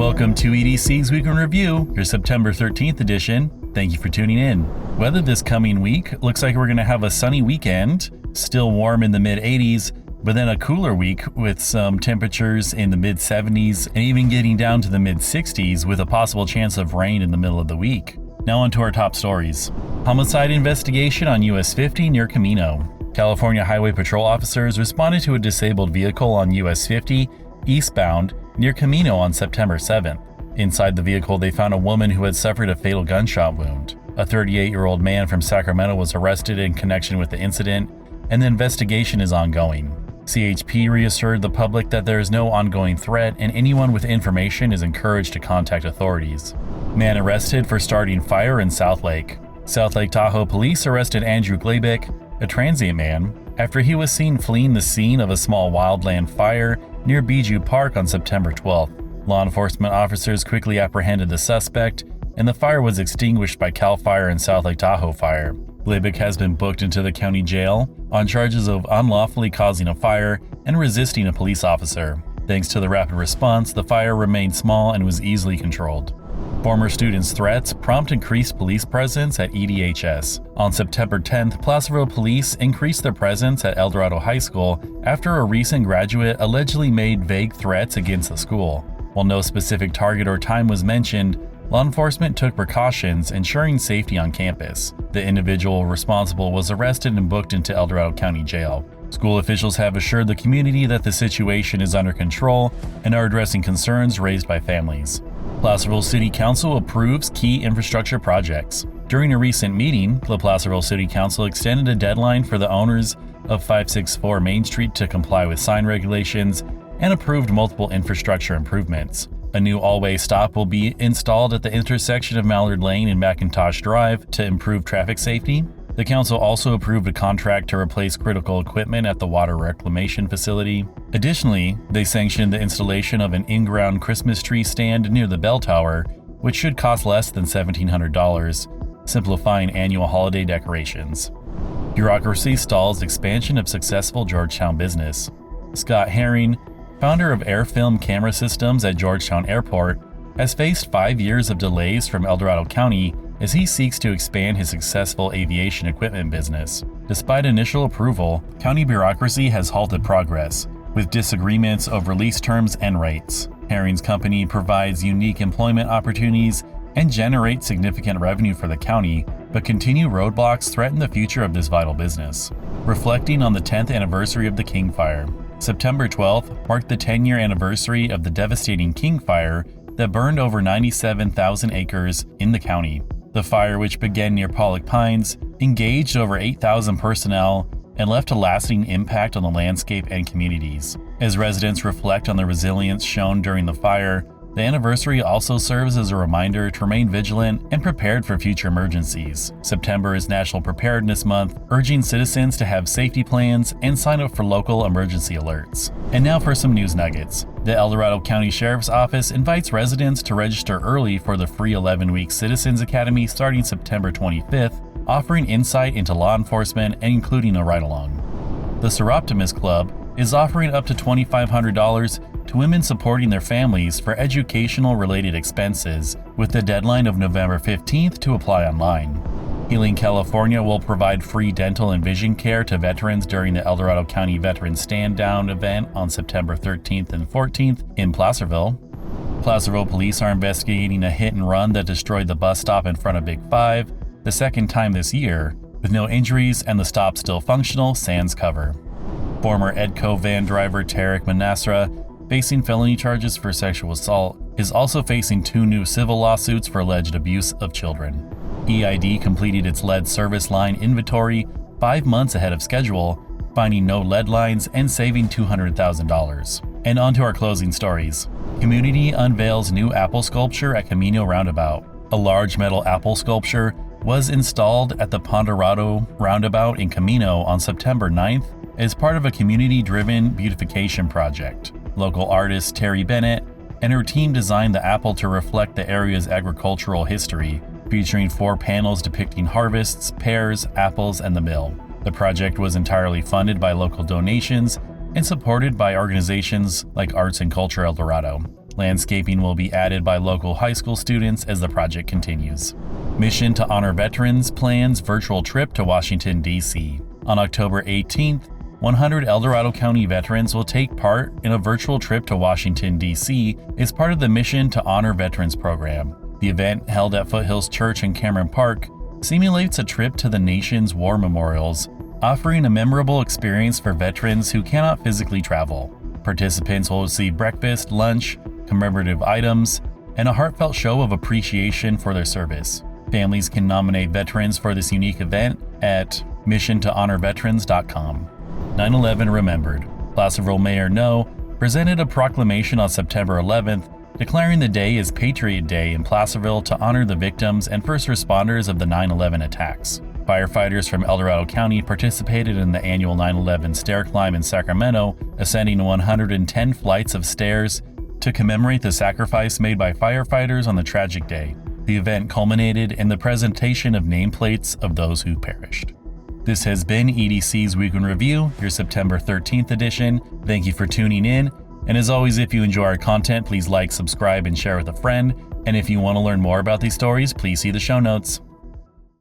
Welcome to EDC's Week in Review, your September 13th edition. Thank you for tuning in. Weather this coming week looks like we're going to have a sunny weekend, still warm in the mid-80s, but then a cooler week with some temperatures in the mid-70s and even getting down to the mid-60s with a possible chance of rain in the middle of the week. Now on to our top stories. Homicide investigation on US 50 near Camino. California Highway Patrol officers responded to a disabled vehicle on US 50 eastbound near Camino on September 7th. Inside the vehicle, they found a woman who had suffered a fatal gunshot wound. A 38-year-old man from Sacramento was arrested in connection with the incident, and the investigation is ongoing. CHP reassured the public that there is no ongoing threat and anyone with information is encouraged to contact authorities. Man arrested for starting fire in South Lake. South Lake Tahoe police arrested Andrew Glabeck, a transient man, after he was seen fleeing the scene of a small wildland fire near Bijou Park on September 12th. Law enforcement officers quickly apprehended the suspect, and the fire was extinguished by CAL FIRE and South Lake Tahoe Fire. Glabeck has been booked into the county jail on charges of unlawfully causing a fire and resisting a police officer. Thanks to the rapid response, the fire remained small and was easily controlled. Former students' threats prompt increased police presence at EDHS. On September 10th, Placerville police increased their presence at Dorado High School after a recent graduate allegedly made vague threats against the school. While no specific target or time was mentioned, law enforcement took precautions, ensuring safety on campus. The individual responsible was arrested and booked into El Dorado County Jail. School officials have assured the community that the situation is under control and are addressing concerns raised by families. Placerville City Council approves key infrastructure projects. During a recent meeting, the Placerville City Council extended a deadline for the owners of 564 Main Street to comply with sign regulations and approved multiple infrastructure improvements. A new all-way stop will be installed at the intersection of Mallard Lane and McIntosh Drive to improve traffic safety. The council also approved a contract to replace critical equipment at the water reclamation facility. Additionally, they sanctioned the installation of an in-ground Christmas tree stand near the bell tower, which should cost less than $1,700, simplifying annual holiday decorations. Bureaucracy stalls expansion of successful Georgetown business. Scott Herring, founder of Air Film Camera Systems at Georgetown Airport, has faced 5 years of delays from El Dorado County as he seeks to expand his successful aviation equipment business. Despite initial approval, county bureaucracy has halted progress, with disagreements over lease terms and rates. Herring's company provides unique employment opportunities and generates significant revenue for the county, but continued roadblocks threaten the future of this vital business. Reflecting on the 10th anniversary of the King Fire, September 12th marked the 10-year anniversary of the devastating King Fire that burned over 97,000 acres in the county. The fire, which began near Pollock Pines, engaged over 8,000 personnel and left a lasting impact on the landscape and communities. As residents reflect on the resilience shown during the fire, the anniversary also serves as a reminder to remain vigilant and prepared for future emergencies. September is National Preparedness Month, urging citizens to have safety plans and sign up for local emergency alerts. And now for some news nuggets. The El Dorado County Sheriff's Office invites residents to register early for the free 11-week Citizens Academy starting September 25th, offering insight into law enforcement and including a ride-along. The Soroptimist Club is offering up to $2,500 to women supporting their families for educational-related expenses, with the deadline of November 15th to apply online. Healing California will provide free dental and vision care to veterans during the El Dorado County Veterans Stand Down event on September 13th and 14th in Placerville. Placerville police are investigating a hit-and-run that destroyed the bus stop in front of Big 5, the second time this year, with no injuries and the stop still functional, sans cover. Former EDCOE van driver Tarek Manasra, facing felony charges for sexual assault, is also facing 2 new civil lawsuits for alleged abuse of children. EID completed its lead service line inventory 5 months ahead of schedule, finding no lead lines and saving $200,000. And on to our closing stories. Community unveils new apple sculpture at Camino Roundabout. A large metal apple sculpture was installed at the Dorado Roundabout in Camino on September 9th as part of a community-driven beautification project. Local artist Terry Bennett and her team designed the apple to reflect the area's agricultural history, featuring 4 panels depicting harvests, pears, apples, and the mill. The project was entirely funded by local donations and supported by organizations like Arts and Culture El Dorado. Landscaping will be added by local high school students as the project continues. Mission to Honor Veterans plans virtual trip to Washington, D.C. On October 18th, 100 El Dorado County veterans will take part in a virtual trip to Washington, D.C. as part of the Mission to Honor Veterans program. The event, held at Foothills Church in Cameron Park, simulates a trip to the nation's war memorials, offering a memorable experience for veterans who cannot physically travel. Participants will receive breakfast, lunch, commemorative items, and a heartfelt show of appreciation for their service. Families can nominate veterans for this unique event at missiontohonorveterans.com. 9/11 Remembered. Placerville Mayor No presented a proclamation on September 11th declaring the day as Patriot Day in Placerville to honor the victims and first responders of the 9/11 attacks. Firefighters from El Dorado County participated in the annual 9/11 stair climb in Sacramento, ascending 110 flights of stairs to commemorate the sacrifice made by firefighters on the tragic day. The event culminated in the presentation of nameplates of those who perished. This has been EDC's Week in Review, your September 13th edition. Thank you for tuning in. And as always, if you enjoy our content, please like, subscribe, and share with a friend. And if you want to learn more about these stories, please see the show notes.